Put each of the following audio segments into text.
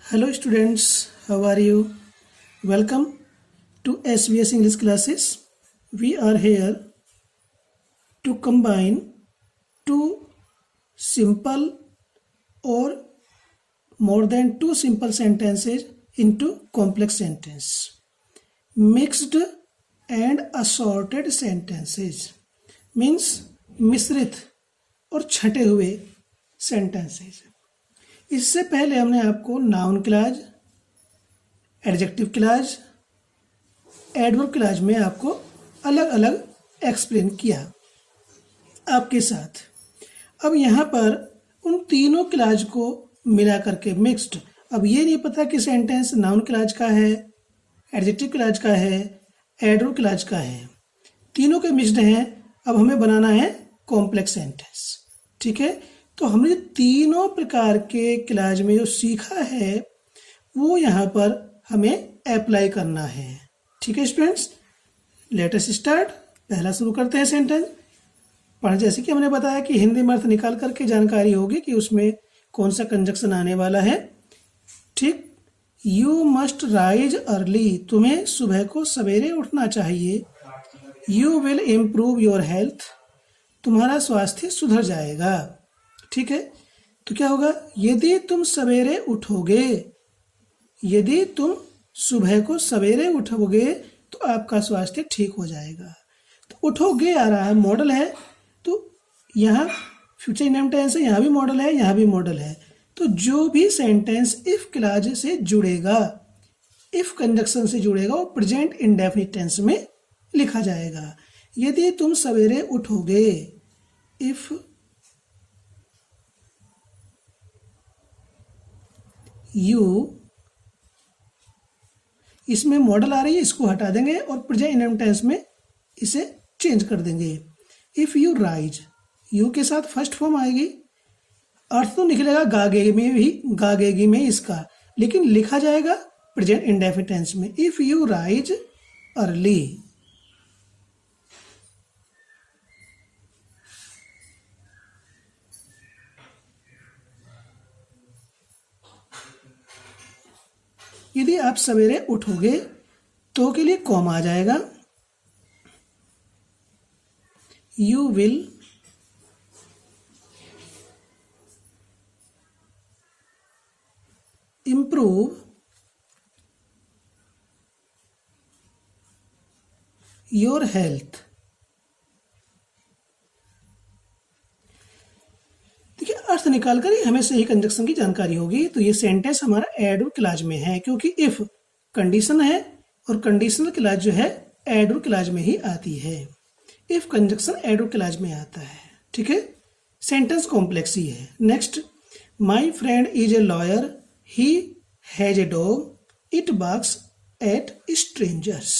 Hello students, how are you? Welcome to SBS English classes. We are here to combine two simple or more than two simple sentences into complex sentence. Mixed and assorted sentences means मिश्रित और छटे हुए sentences. इससे पहले हमने आपको noun clause, adjective clause, adverb clause में आपको अलग अलग एक्सप्लेन किया आपके साथ. अब यहाँ पर उन तीनों क्लॉज को मिला करके मिक्स्ड, अब ये नहीं पता कि सेंटेंस नाउन क्लॉज का है, एडजेक्टिव क्लॉज का है, एडवर्ब क्लॉज का है, तीनों के मिक्स्ड हैं. अब हमें बनाना है कॉम्प्लेक्स सेंटेंस. ठीक है, तो हमने तीनों प्रकार के क्लॉज में जो सीखा है वो यहाँ पर हमें अप्लाई करना है. ठीक है स्टूडेंट्स, लेट अस स्टार्ट. पहला शुरू करते हैं सेंटेंस पढ़. जैसे कि हमने बताया कि हिंदी में अर्थ निकाल करके जानकारी होगी कि उसमें कौन सा कंजक्शन आने वाला है. ठीक, यू मस्ट राइज अर्ली, तुम्हें सुबह को सवेरे उठना चाहिए. You will improve your health, तुम्हारा स्वास्थ्य सुधर जाएगा. ठीक है, तो क्या होगा, यदि तुम सवेरे उठोगे, यदि तुम सुबह को सवेरे उठोगे तो आपका स्वास्थ्य ठीक हो जाएगा. तो उठोगे आ रहा है, मॉडल है, तो यहाँ फ्यूचर इनडेफिनिट टेंस है, यहाँ भी मॉडल है, यहाँ भी मॉडल है. तो जो भी सेंटेंस इफ क्लॉज से जुड़ेगा, इफ कंजक्शन से जुड़ेगा, वो प्रेजेंट इंडेफिनिट टेंस में लिखा जाएगा. यदि तुम सवेरे उठोगे, इफ यू, इसमें मॉडल आ रही है, इसको हटा देंगे और प्रेजेंट इंडेफिनिट टेंस में इसे चेंज कर देंगे. इफ यू राइज, यू के साथ फर्स्ट फॉर्म आएगी. अर्थ तो निकलेगा गागेगी में भी, गागेगी में इसका, लेकिन लिखा जाएगा प्रेजेंट इंडेफिनिट टेंस में. इफ यू राइज अर्ली, यदि आप सवेरे उठोगे तो के लिए कॉमा आ जाएगा. You will improve your health. देखिए, अर्थ निकाल कर ही हमें सही कंजक्शन की जानकारी होगी. तो ये सेंटेंस हमारा एडवर्ब क्लॉज में है, क्योंकि इफ कंडीशन है और कंडीशनल क्लॉज जो है एडवर्ब क्लॉज में ही आती है. इफ कंजक्शन एडवर्ब क्लॉज में आता है. ठीक है, सेंटेंस कॉम्प्लेक्स ही है. Next, my friend is a lawyer, he has a dog, it barks at strangers.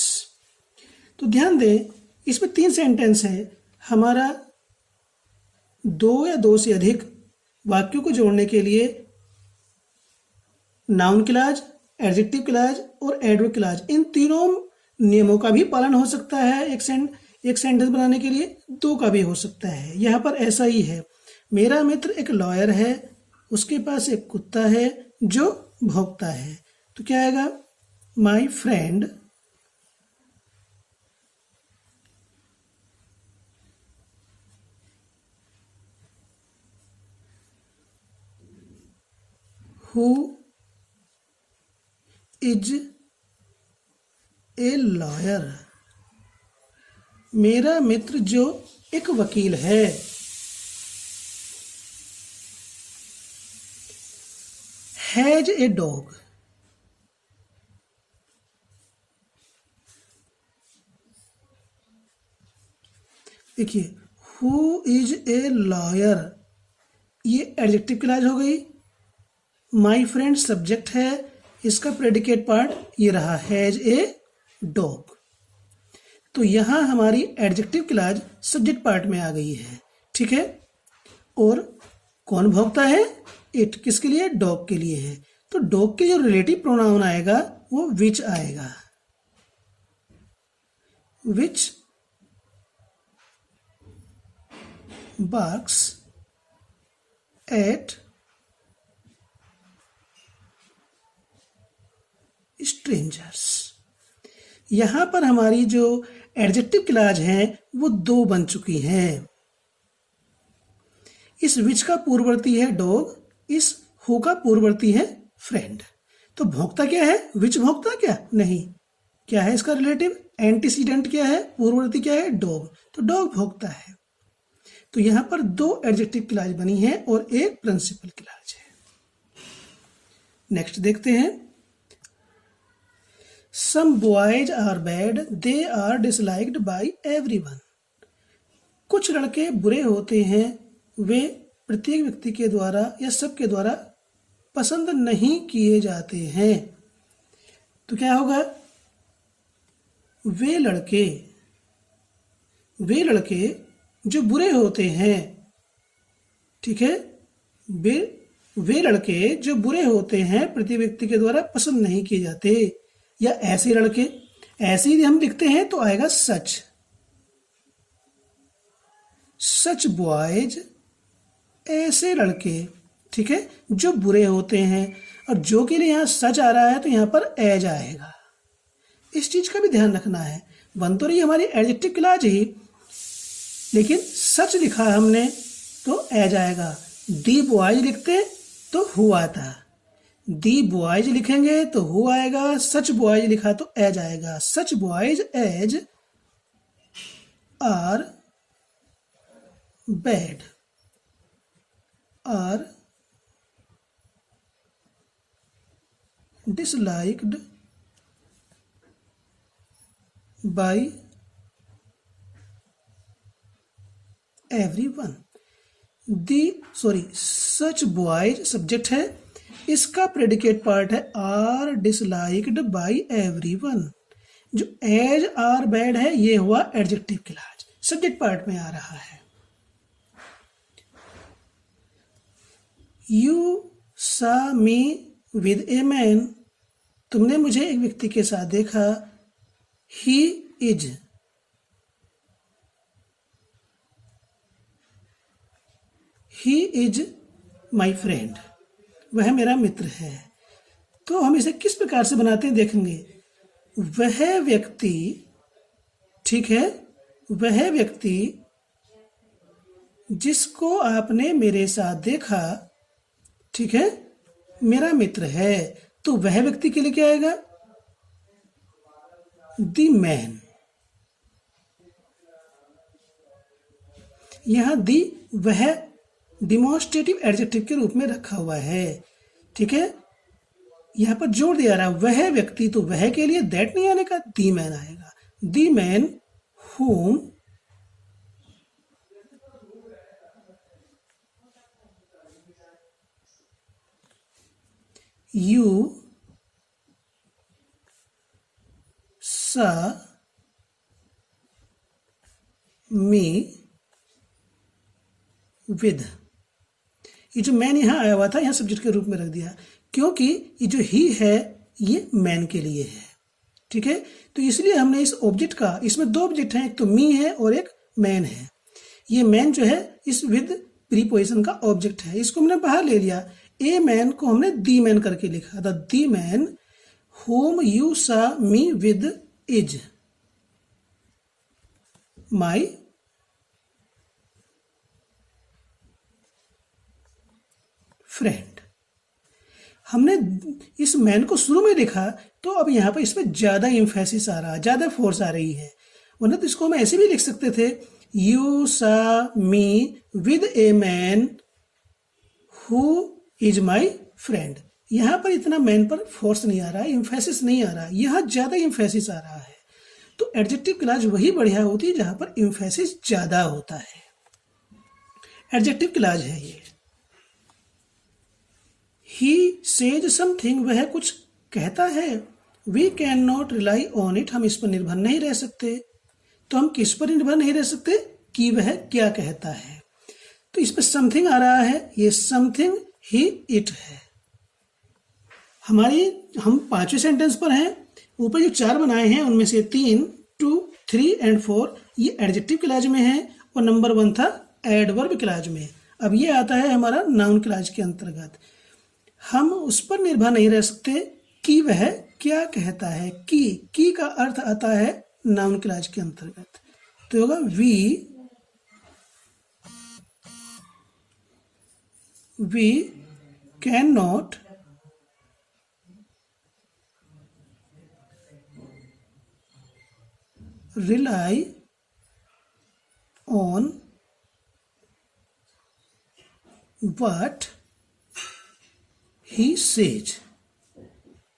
तो ध्यान दें, इसमें तीन सेंटेंस है. हमारा दो या दो से अधिक वाक्यों को जोड़ने के लिए नाउन क्लॉज, एडजेक्टिव क्लॉज और एडवर्ब क्लॉज, इन तीनों नियमों का भी पालन हो सकता है. एक सेंटेंस बनाने के लिए दो का भी हो सकता है. यहाँ पर ऐसा ही है. मेरा मित्र एक लॉयर है, उसके पास एक कुत्ता है जो भौंकता है. तो क्या आएगा, my friend who is a lawyer, मेरा मित्र जो एक वकील है. हैज ए डॉग, देखिए, हु इज ए लॉयर, ये एडजेक्टिव क्लॉज हो गई. माई फ्रेंड सब्जेक्ट है, इसका प्रेडिकेट पार्ट ये रहा, हैज ए डॉग. तो यहां हमारी एडजेक्टिव क्लॉज सब्जेक्ट पार्ट में आ गई है. ठीक है, और कौन भौंकता है, इट, किसके लिए, डॉग के लिए है. तो डॉग के जो रिलेटिव प्रोनाउन आएगा वो विच आएगा. विच barks at स्ट्रेंजर्स। यहां पर हमारी जो एडजेक्टिव क्लॉज है वो 2 बन चुकी हैं। इस विच का पूर्ववर्ती है डॉग, इस हु का पूर्ववर्ती है फ्रेंड। तो भोक्ता क्या है? विच भोक्ता क्या? नहीं, क्या है इसका रिलेटिव? एंटीसीडेंट क्या है? पूर्ववर्ती क्या है? डॉग। तो डॉग भोक्ता है। तो यहां पर 2 एडजेक्टिव क्लॉज बनी है और एक प्रिंसिपल क्लॉज है। नेक्स्ट देखते हैं। Some boys are bad, they are disliked by everyone. कुछ लड़के बुरे होते हैं, वे प्रत्येक व्यक्ति के द्वारा या सबके द्वारा पसंद नहीं किए जाते हैं। तो क्या होगा? वे लड़के जो बुरे होते हैं, ठीक है, वे लड़के जो बुरे होते हैं प्रत्येक व्यक्ति के द्वारा पसंद नहीं किए जाते। या ऐसे लड़के, ऐसे ही हम लिखते हैं तो आएगा सच बॉयज, ऐसे लड़के, ठीक है, जो बुरे होते हैं। और जो के लिए यहां सच आ रहा है तो यहां पर एज आएगा। इस चीज का भी ध्यान रखना है। बन तो रही हमारी एडजेक्टिव क्लॉज ही, लेकिन सच लिखा हमने तो एज आएगा। दी बॉयज लिखते तो हु आता, दी बॉयज लिखेंगे तो हु आएगा। सच बॉयज लिखा तो एज आएगा। Such boys as are bad, are disliked by everyone. Such boys subject है, इसका प्रेडिकेट पार्ट है आर डिसलाइक्ड बाय एवरीवन। जो एज आर बैड है ये हुआ एडजेक्टिव क्लॉज, सब्जेक्ट पार्ट में आ रहा है। यू सा मी विद ए मैन, तुमने मुझे एक व्यक्ति के साथ देखा। ही इज माई फ्रेंड, वह मेरा मित्र है। तो हम इसे किस प्रकार से बनाते हैं देखेंगे। वह व्यक्ति, ठीक है, वह व्यक्ति जिसको आपने मेरे साथ देखा, ठीक है, मेरा मित्र है। तो वह व्यक्ति के लिए क्या आएगा? The man. यहां दी वह डिमॉन्स्ट्रेटिव एडजेक्टिव के रूप में रखा हुआ है, ठीक है। यहां पर जोड़ दिया रहा वह व्यक्ति, तो वह के लिए दैट नहीं आने का, दी मैन आएगा। The man whom you saw me with। ये जो मैन यहां आया हुआ था, यहां सब्जेक्ट के रूप में रख दिया, क्योंकि ये जो ही है ये मैन के लिए है, ठीक है। तो इसलिए हमने इस ऑब्जेक्ट का, इसमें 2 ऑब्जेक्ट हैं, एक तो मी है और एक मैन है। ये मैन जो है इस विद प्रीपोजिशन का ऑब्जेक्ट है, इसको हमने बाहर ले लिया। ए मैन को हमने दी मैन करके लिखा था। The man whom you saw me with is my friend. हमने इस मैन को शुरू में लिखा, तो अब यहां पर इसमें ज्यादा इम्फेसिस आ रहा है, ज्यादा फोर्स आ रही है। वरना तो इसको हम ऐसे भी लिख सकते थे, यू सा me with a man who is my friend. यहां पर इतना मैन पर फोर्स नहीं आ रहा है, इम्फेसिस नहीं आ रहा है, यहां ज्यादा इम्फेसिस आ रहा है। तो एडजेक्टिव क्लॉज वही बढ़िया होती है जहां पर इम्फेसिस ज्यादा होता है। एडजेक्टिव क्लॉज है ये। He says something, वह कुछ कहता है। We cannot rely on it, हम इस पर निर्भर नहीं रह सकते। तो हम किस पर निर्भर नहीं रह सकते? कि वह क्या कहता है। तो इस पर समथिंग आ रहा है, ये समथिंग ही इट है। हम 5वें सेंटेंस पर हैं। ऊपर जो 4 बनाए हैं उनमें से 3, 2, 3 और 4 ये एडजेक्टिव क्लॉज में है और नंबर 1 था एडवर्ब क्लॉज में। अब ये आता है हमारा नाउन क्लॉज के अंतर्गत। हम उस पर निर्भर नहीं रह सकते कि वह क्या कहता है की का अर्थ आता है नाउन क्लॉज के अंतर्गत, तो होगा we can not rely on what he says.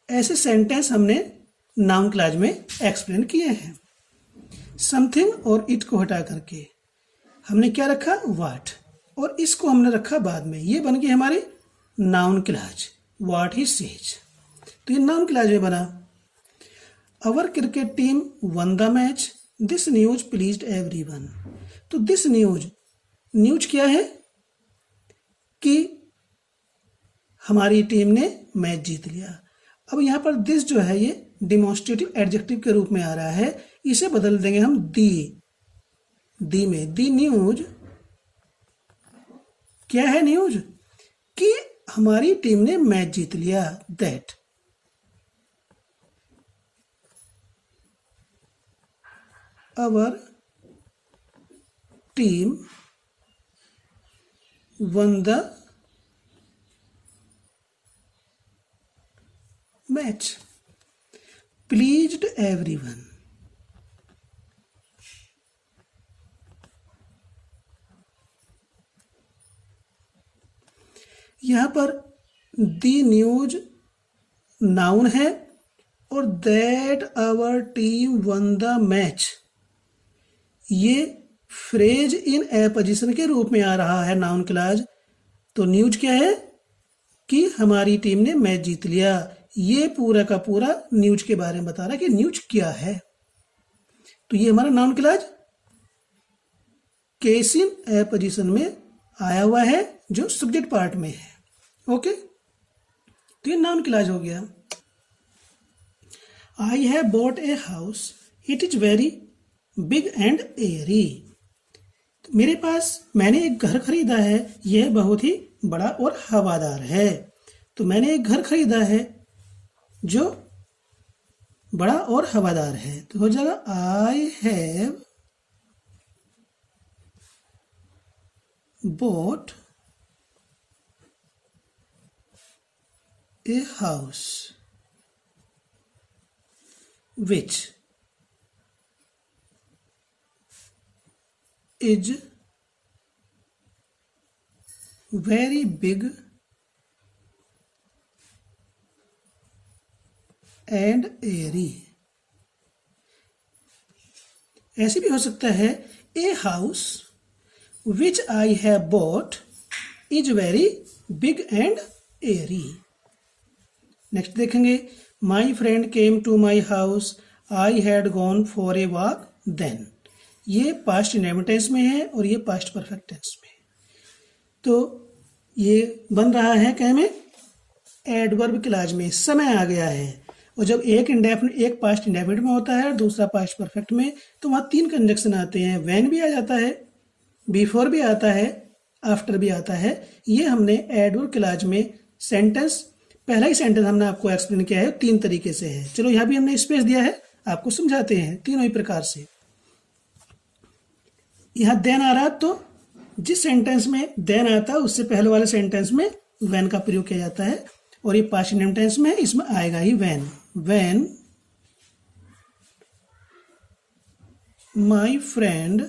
ऐसे सेंटेंस हमने नाउन क्लॉज में एक्सप्लेन किए हैं। समथिंग और इट को हटा करके हमने क्या रखा, व्हाट, और इसको हमने रखा बाद में, ये बन गई हमारी noun clause, what he says. तो ये नाउन क्लॉज में बना। Our cricket team won the match, this news pleased everyone. तो दिस न्यूज क्या है कि हमारी टीम ने मैच जीत लिया। अब यहां पर दिस जो है ये डिमॉन्स्ट्रेटिव एडजेक्टिव के रूप में आ रहा है, इसे बदल देंगे हम दी में। दी न्यूज क्या है, न्यूज कि हमारी टीम ने मैच जीत लिया, that our team won the match, pleased everyone. यहां पर दी न्यूज नाउन है और that our team won the match ये फ्रेज इन ए पोजीशन के रूप में आ रहा है, नाउन क्लॉज। तो न्यूज क्या है कि हमारी टीम ने मैच जीत लिया, ये पूरा का पूरा न्यूज के बारे में बता रहा है कि न्यूज क्या है। तो ये हमारा noun clause case in A position में आया हुआ है जो सब्जेक्ट पार्ट में है। ओके, तो ये नाउन क्लॉज हो गया। I have bought a house, it is very big and Airy. मेरे पास मैंने एक घर खरीदा है, यह बहुत ही बड़ा और हवादार है। तो मैंने एक घर खरीदा है जो बड़ा और हवादार है, तो हो जाएगा I have bought a house which is very big and airy। ऐसे भी हो सकता है a house which I have bought is very big and airy। Next देखेंगे, my friend came to my house, I had gone for a walk then। ये past indefinite tense में है और ये पास्ट परफेक्ट टेंस में। तो ये बन रहा है क्या में, एडवर्ब क्लॉज में समय आ गया है। और जब एक पास्ट इंडेफिनिट में होता है और दूसरा पास्ट परफेक्ट में, तो वहाँ 3 कंजक्शन आते हैं। व्हेन भी आ जाता है, बिफोर भी आता है, आफ्टर भी आता है। ये हमने एडवर्ब क्लॉज में सेंटेंस, पहला ही सेंटेंस हमने आपको एक्सप्लेन किया है 3 तरीके से है। चलो यहाँ भी हमने स्पेस दिया है, आपको समझाते हैं तीनों ही प्रकार से। यहाँ देन आ रहा, तो जिस सेंटेंस में देन आता है उससे पहले वाले सेंटेंस में व्हेन का प्रयोग किया जाता है, और ये पास्ट इंडेफिनिट टेंस में इसमें आएगा ही when my friend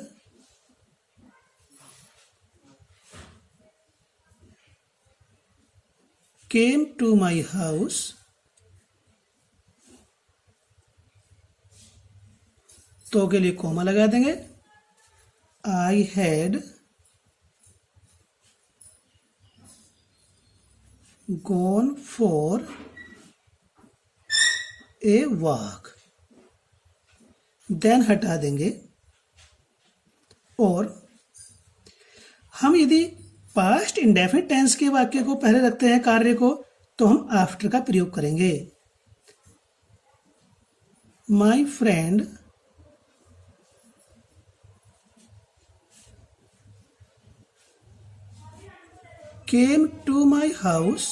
came to my house, तो के लिए कॉमा लगा देंगे। I had gone for a walk, then हटा देंगे। और हम यदि पास्ट इंडेफिनिट टेंस के वाक्य को पहले रखते हैं कार्य को, तो हम आफ्टर का प्रयोग करेंगे। माई friend came to my house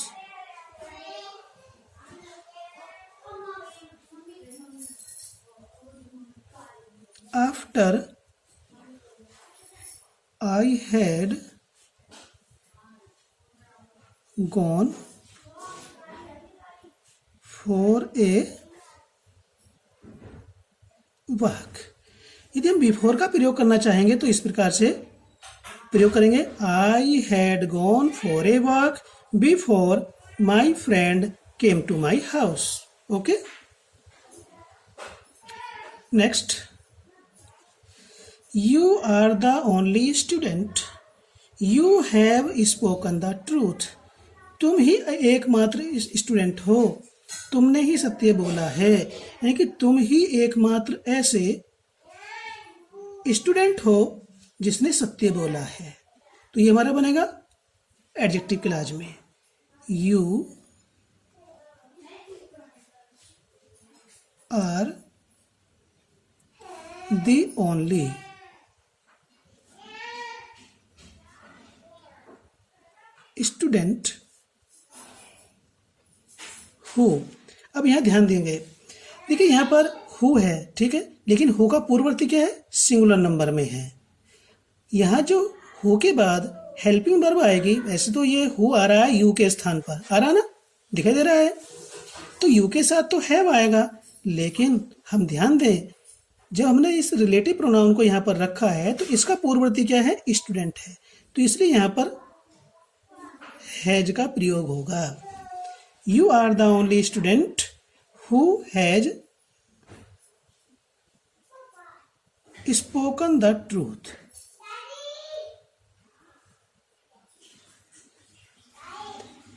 after I had gone for a walk. यदि हम बिफोर का प्रयोग करना चाहेंगे तो इस प्रकार से प्रयोग करेंगे, I had gone for a walk before my friend came to my house. Okay, next, you are the only student, you have spoken the truth. तुम ही एकमात्र स्टूडेंट हो, तुमने ही सत्य बोला है, यानी कि तुम ही एकमात्र ऐसे स्टूडेंट हो जिसने सत्य बोला है। तो ये हमारा बनेगा एडजेक्टिव क्लॉज में, you are the only student who. अब यहाँ ध्यान देंगे, देखिए यहाँ पर हु है, ठीक है, लेकिन हु का पूर्ववर्ती क्या है, सिंगुलर नंबर में है। यहाँ जो हु के बाद हेल्पिंग वर्ब आएगी, वैसे तो ये हु आ रहा है यू के स्थान पर, आ रहा ना, दिखाई दे रहा है, तो यू के साथ तो हैव आएगा, लेकिन हम ध्यान दें जब हमने इस रिलेटिव प्रोनाउन को यहाँ पर रखा है तो इसका पूर्ववर्ती क्या है, स्टूडेंट है, तो इसलिए यहाँ पर हैज का प्रयोग होगा। You are the only student who has spoken the truth.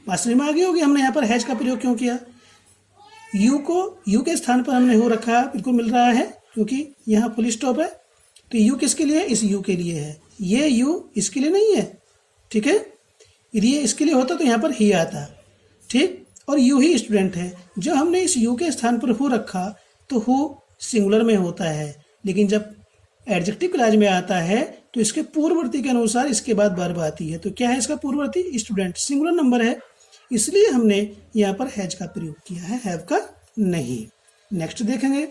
बात समझ में आ गई होगी हमने यहाँ पर हैज का प्रयोग क्यों किया। यू को यू के स्थान पर हमने हो रखा, बिल्कुल मिल रहा है, क्योंकि यहाँ फुल स्टॉप है, तो यू किसके लिए, इस यू के लिए है, ये यू इसके लिए नहीं है, ठीक है, यदि ये इसके लिए होता तो यहाँ पर ही आता, ठीक, और यू ही स्टूडेंट है। जब हमने इस यू के स्थान पर हु रखा तो हु सिंगुलर में होता है, लेकिन जब एडजेक्टिव क्लॉज में आता है तो इसके पूर्ववर्ती के अनुसार इसके बाद वर्ब आती है। तो क्या है इसका पूर्ववर्ती, स्टूडेंट, सिंगुलर नंबर है, इसलिए हमने यहाँ पर हैज का प्रयोग किया है, हैव का नहीं। नेक्स्ट देखेंगे,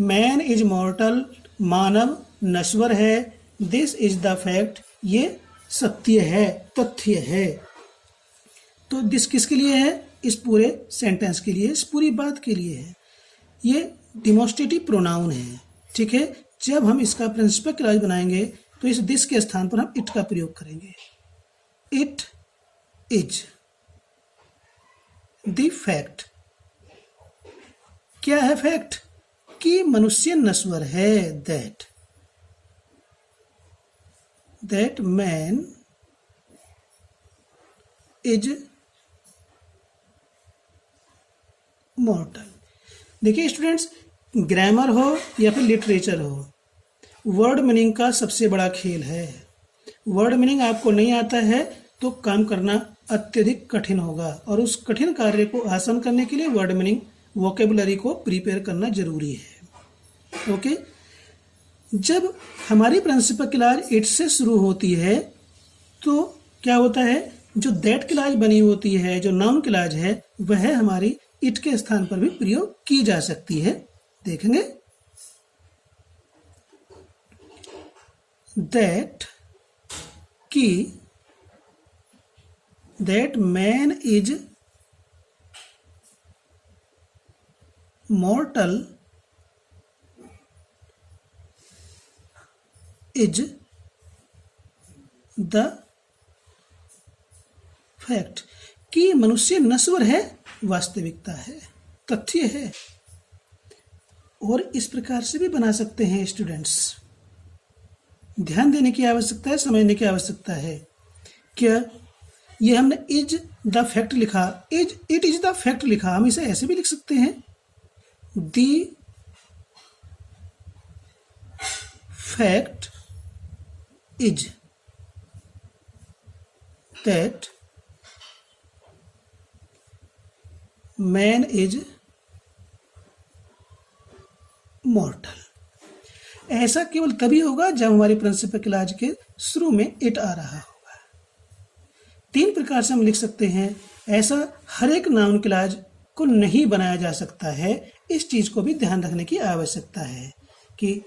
मैन इज मॉर्टल, मानव नश्वर है, दिस इज द फैक्ट, ये सत्य है, तथ्य है। तो दिस किसके लिए है, इस पूरे सेंटेंस के लिए, इस पूरी बात के लिए है। ये डिमोस्ट्रेटिव प्रोनाउन है, ठीक है। जब हम इसका प्रिंसिपल क्लॉज बनाएंगे तो इस दिस के स्थान पर हम इट का प्रयोग करेंगे, इट इज द फैक्ट। क्या है फैक्ट, कि मनुष्य नश्वर है, दैट मैन इज मॉर्टल। देखिए स्टूडेंट्स, ग्रामर हो या फिर लिटरेचर हो, वर्ड मीनिंग का सबसे बड़ा खेल है। वर्ड मीनिंग आपको नहीं आता है तो काम करना अत्यधिक कठिन होगा, और उस कठिन कार्य को आसान करने के लिए वर्ड मीनिंग वोकेबुलरी को प्रिपेयर करना जरूरी है। ओके, जब हमारी प्रिंसिपल क्लॉज इट से शुरू होती है तो क्या होता है, जो दैट क्लॉज बनी होती है, जो नाउन क्लॉज है, वह हमारी इट के स्थान पर भी प्रयोग की जा सकती है। देखेंगे, दैट की that man is मॉर्टल is the fact, कि मनुष्य नश्वर है, वास्तविकता है, तथ्य है। और इस प्रकार से भी बना सकते हैं स्टूडेंट्स, ध्यान देने की आवश्यकता है, समझने की आवश्यकता है। क्या ये हमने इज द फैक्ट लिखा, इट इज द फैक्ट लिखा, हम इसे ऐसे भी लिख सकते हैं, the fact is that man is मॉर्टल। ऐसा केवल तभी होगा जब हमारी प्रिंसिपल क्लॉज के शुरू में इट आ रहा होगा। 3 प्रकार से हम लिख सकते हैं, ऐसा हर एक नाउन क्लॉज को नहीं बनाया जा सकता है। इस चीज को भी ध्यान रखने की आवश्यकता है कि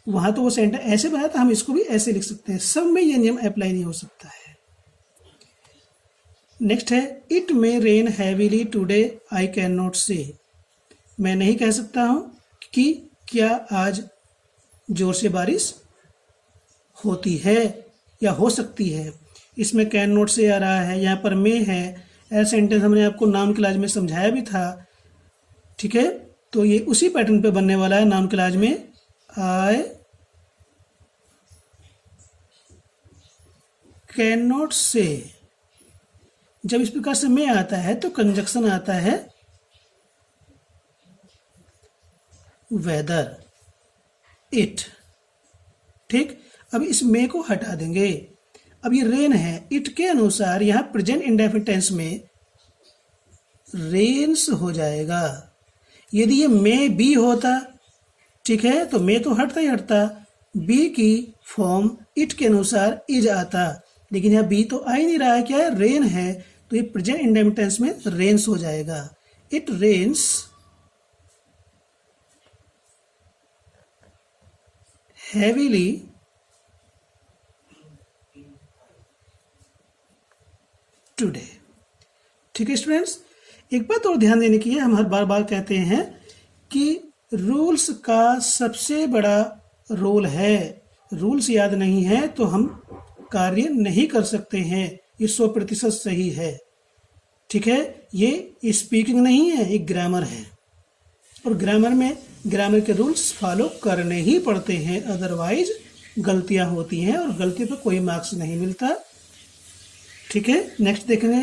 वहां तो वो सेंटेंस ऐसे बना था, हम इसको भी ऐसे लिख सकते हैं। सब में ये नियम अप्लाई नहीं हो सकता है। नेक्स्ट है it may rain heavily today I can not से। मैं नहीं कह सकता हूं कि क्या आज जोर से बारिश होती है या हो सकती है। इसमें कैन नॉट से आ रहा है, यहाँ पर मे है। ऐसा सेंटेंस हमने आपको नाउन क्लॉज में समझाया भी था, ठीक है। तो ये उसी पैटर्न पे बनने वाला है नाउन क्लॉज में। आई कैन नॉट से, जब इस प्रकार से मे आता है तो कंजक्शन आता है वेदर, इट, ठीक। अब इस मे को हटा देंगे। अब ये रेन है, इट के अनुसार यहां प्रेजेंट इंडेफिनिट टेंस में रेन्स हो जाएगा। यदि ये मे बी होता, ठीक है, तो मे तो हटता ही हटता, बी की फॉर्म इट के अनुसार इज आता, लेकिन यहां बी तो आ ही नहीं रहा है, क्या है, रेन है, तो ये प्रेजेंट इंडेफिनिट टेंस में रेन्स हो जाएगा। इट रेन्स हैवीली टुडे, ठीक है स्टूडेंट्स। एक बात और ध्यान देने की है, हम हर बार बार कहते हैं कि रूल्स का सबसे बड़ा रोल है। रूल्स याद नहीं है तो हम कार्य नहीं कर सकते हैं। ये 100% सही है, ठीक है। ये स्पीकिंग नहीं है, ये ग्रामर है, और ग्रामर में ग्रामर के रूल्स फॉलो करने ही पड़ते हैं, अदरवाइज गलतियां होती हैं और गलती पर कोई मार्क्स नहीं मिलता, ठीक है। नेक्स्ट देखेंगे,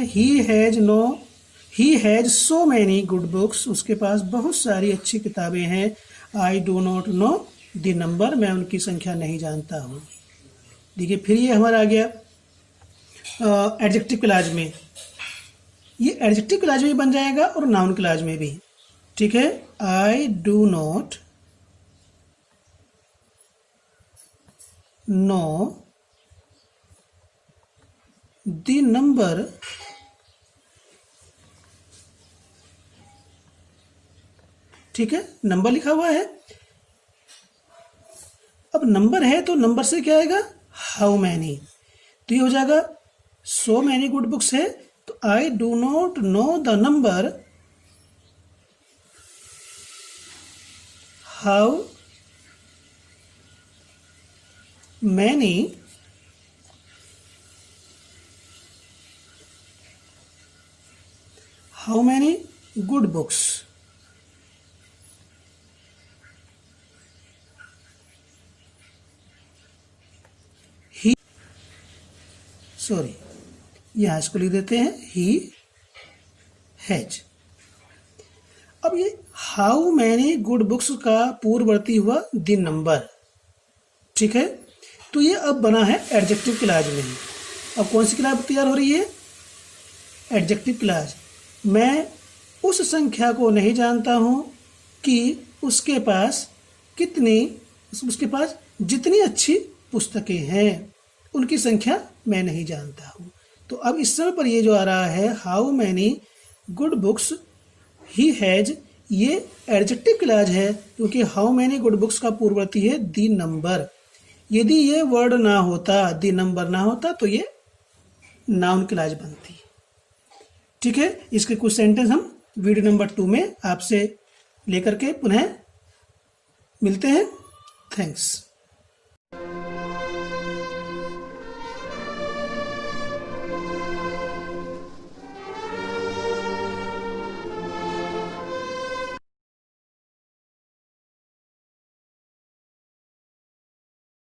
he has so many good books. उसके पास बहुत सारी अच्छी किताबें हैं। I do not know the number, मैं उनकी संख्या नहीं जानता हूँ। देखिए फिर ये हमारा आ गया एडजेक्टिव क्लॉज में। ये एडजेक्टिव क्लॉज में बन जाएगा और नाउन क्लॉज में भी, ठीक है। I do not know the number ठीक है, नंबर लिखा हुआ है। अब नंबर है तो नंबर से क्या आएगा, हाउ मैनी, तो ये हो जाएगा सो मैनी गुड बुक्स है, तो I do not know the number how many good books. He, sorry, यहां इसको लिख देते हैं ही हैज। अब ये हाउ मैनी गुड बुक्स का पूर्ववर्ती हुआ द नंबर, ठीक है। तो ये अब बना है एडजेक्टिव क्लॉज में। अब कौन सी क्लॉज तैयार हो रही है, एडजेक्टिव क्लॉज। मैं उस संख्या को नहीं जानता हूं कि उसके पास जितनी अच्छी पुस्तकें हैं, उनकी संख्या मैं नहीं जानता हूं। तो अब इस समय पर ये जो आ रहा है how many good books he has, ये एडजेक्टिव क्लॉज है, क्योंकि हाउ मैनी गुड बुक्स का पूर्ववर्ती है द नंबर। यदि ये वर्ड ना होता, द नंबर ना होता, तो ये नाउन क्लॉज बनती, ठीक है। इसके कुछ सेंटेंस हम वीडियो नंबर 2 में आपसे लेकर के पुनः मिलते हैं। थैंक्स।